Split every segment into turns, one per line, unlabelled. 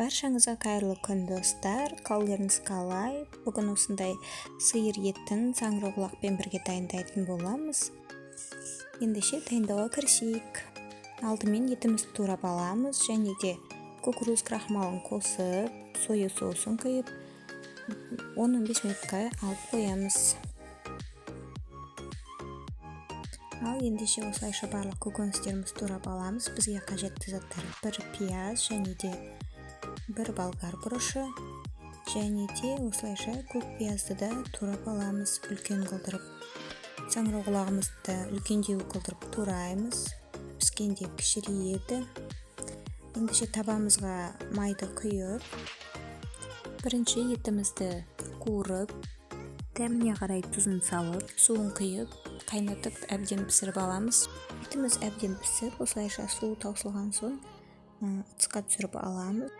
Баршаңызға қайырлы күн достар, қалдарыңыз қалай? Бүгін осындай сиыр етін саңырауқұлақпен бірге дайындайтын боламыз. Ендеше дайындауға кірісейік. Алдымен етімізді турап аламыз, және де кукуруз крахмалын қосып, соя соусын құйып, 10-15 минутқа алып қоямыз. Ал ендеше осылайша барлық көкөністерімізді турап аламыз. Бізге қажетті заттар: 1 пияз, және де 1 болгар бұрышы, және де осылайша көк пиязды да турап аламыз, үлкен қылдырып. Саңырауқұлағымызды үлкендеу қылдырып тураймыз, піскенде кішірейеді. Ендеше табамызға майды құйып, бірінші етімізді қуырып, дәміне қарай тұзын салып, суын құйып, қайнатып, әбден пісіріп аламыз. Етіміз әбден пісіп, осылайша суы таусылған соң ыдысқа түсіріп аламыз.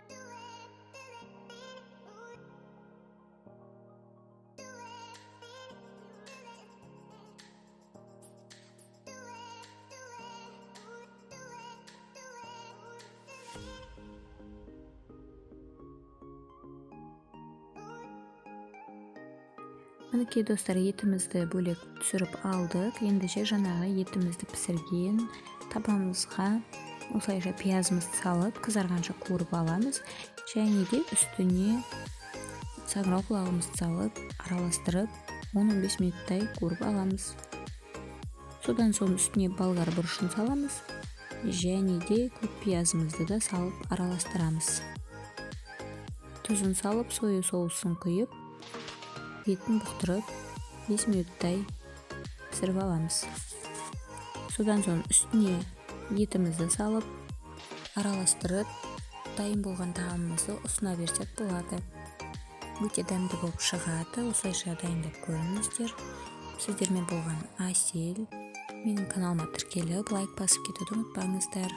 Мінекей достар, етімізді бөлек түсіріп алдық. Ендеше жаңағы етімізді пісірген табамызға осылайша пиязымызды салып, қызарғанша қуырып аламыз. Және де үстіне саңырауқұлағымызды салып, араластырып, 10-15 минуттай қуырып аламыз. Содан соң үстіне болгар бұрышын саламыз, және де көк пиязымызды да салып араластырамыз. Тұзын салып, соя соусын құйып, етін бұқтырып, 5 минуттай пісіріп аламыз. Содан соң үстіне етімізді салып, араластырып, дайын болған тағамымызды ұсына берсек болады. Өте дәмді болып шығады. Осылайша дайындап көріңіздер. Сіздермен болған Асел. Менің каналыма тіркеліп, лайк басып кетуді ұмытпаңыздар.